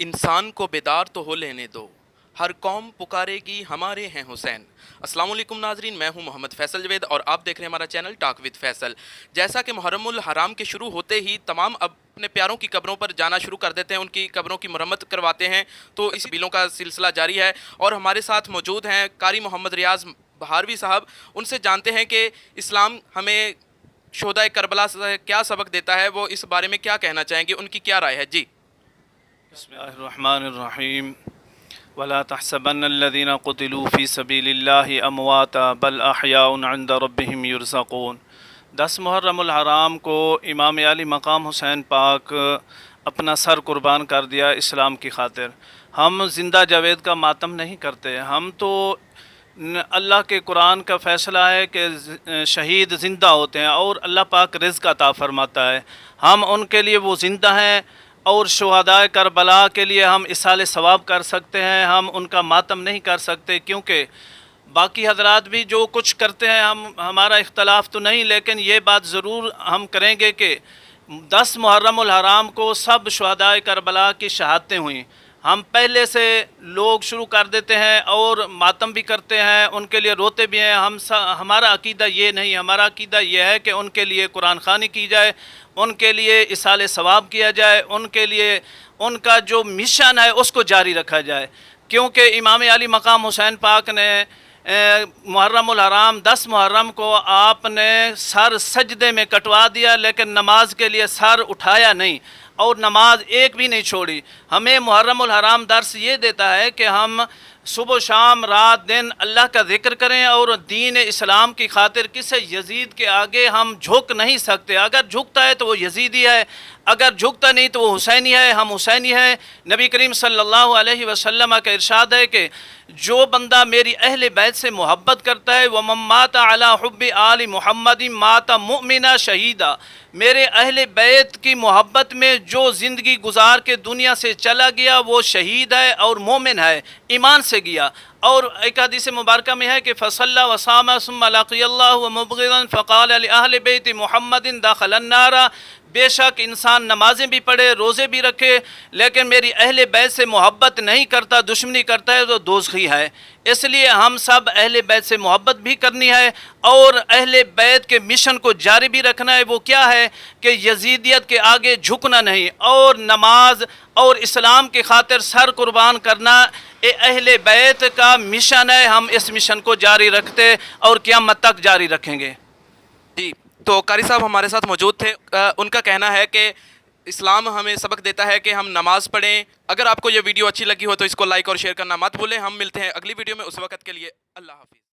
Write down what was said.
انسان کو بیدار تو ہو لینے دو، ہر قوم پکارے گی ہمارے ہیں حسین۔ السلام علیکم ناظرین، میں ہوں محمد فیصل جوید اور آپ دیکھ رہے ہیں ہمارا چینل ٹاک وتھ فیصل۔ جیسا کہ محرم الحرام کے شروع ہوتے ہی تمام اپنے پیاروں کی قبروں پر جانا شروع کر دیتے ہیں، ان کی قبروں کی مرمت کرواتے ہیں، تو اس بیلوں کا سلسلہ جاری ہے اور ہمارے ساتھ موجود ہیں قاری محمد ریاض بہاروی صاحب۔ ان سے جانتے ہیں کہ اسلام ہمیں شہدائے کربلا سے کیا سبق دیتا ہے، وہ اس بارے میں کیا کہنا چاہیں گے، ان کی کیا رائے ہے؟ جی بسم اللہ الرحمن الرحیم ولا تحسبن الذين قتلوا في سبيل الله امواتا بل احياء عند ربهم يرزقون۔ 10 محرم الحرام کو امام علی مقام حسین پاک اپنا سر قربان کر دیا اسلام کی خاطر۔ ہم زندہ جاوید کا ماتم نہیں کرتے، ہم تو اللہ کے قرآن کا فیصلہ ہے کہ شہید زندہ ہوتے ہیں اور اللہ پاک رزق عطا فرماتا ہے، ہم ان کے لیے وہ زندہ ہیں اور شہدائے کربلا کے لیے ہم اصال ثواب کر سکتے ہیں، ہم ان کا ماتم نہیں کر سکتے، کیونکہ باقی حضرات بھی جو کچھ کرتے ہیں ہمارا اختلاف تو نہیں، لیکن یہ بات ضرور ہم کریں گے کہ 10 محرم الحرام کو سب شہدائے کربلا کی شہادتیں ہوئیں، ہم پہلے سے لوگ شروع کر دیتے ہیں اور ماتم بھی کرتے ہیں، ان کے لیے روتے بھی ہیں۔ ہمارا عقیدہ یہ نہیں، ہمارا عقیدہ یہ ہے کہ ان کے لیے قرآن خوانی کی جائے، ان کے لیے اصال ثواب کیا جائے، ان کے لیے ان کا جو مشن ہے اس کو جاری رکھا جائے، کیونکہ امام علی مقام حسین پاک نے محرم الحرام 10 محرم کو آپ نے سر سجدے میں کٹوا دیا، لیکن نماز کے لیے سر اٹھایا نہیں اور نماز ایک بھی نہیں چھوڑی۔ ہمیں محرم الحرام درس یہ دیتا ہے کہ ہم صبح و شام رات دن اللہ کا ذکر کریں اور دین اسلام کی خاطر کسی یزید کے آگے ہم جھک نہیں سکتے۔ اگر جھکتا ہے تو وہ یزیدی ہے، اگر جھکتا نہیں تو وہ حسینی ہے، ہم حسینی ہیں۔ نبی کریم صلی اللہ علیہ وسلم کا ارشاد ہے کہ جو بندہ میری اہل بیت سے محبت کرتا ہے وَمَن مَاتَ عَلَى حُبِّ آلِ مُحَمَّدٍ مَاتَ مُؤْمِنًا شہیدا، میرے اہل بیت کی محبت میں جو زندگی گزار کے دنیا سے چلا گیا وہ شہید ہے اور مومن ہے، ایمان سے گیا۔ اور ایک حدیث مبارکہ میں ہے کہ فَصَلَّى وَصَامَ ثُمَّ لَقِيَ اللَّهُ وَمُبْغِضًا فَقَالَ لِأَهْلِ بَيْتِ مُحَمَّدٍ دَخَلَ النَّارَ، بے شک انسان نمازیں بھی پڑھے، روزے بھی رکھے، لیکن میری اہل بیت سے محبت نہیں کرتا، دشمنی کرتا ہے تو دوزخی ہے۔ اس لیے ہم سب اہل بیت سے محبت بھی کرنی ہے اور اہل بیت کے مشن کو جاری بھی رکھنا ہے۔ وہ کیا ہے کہ یزیدیت کے آگے جھکنا نہیں اور نماز اور اسلام کی خاطر سر قربان کرنا اہل بیت کا مشن ہے، ہم اس مشن کو جاری رکھتے اور قیامت تک جاری رکھیں گے۔ جی، تو قاری صاحب ہمارے ساتھ موجود تھے، ان کا کہنا ہے کہ اسلام ہمیں سبق دیتا ہے کہ ہم نماز پڑھیں۔ اگر آپ کو یہ ویڈیو اچھی لگی ہو تو اس کو لائک اور شیئر کرنا مت بھولیں۔ ہم ملتے ہیں اگلی ویڈیو میں، اس وقت کے لیے اللہ حافظ۔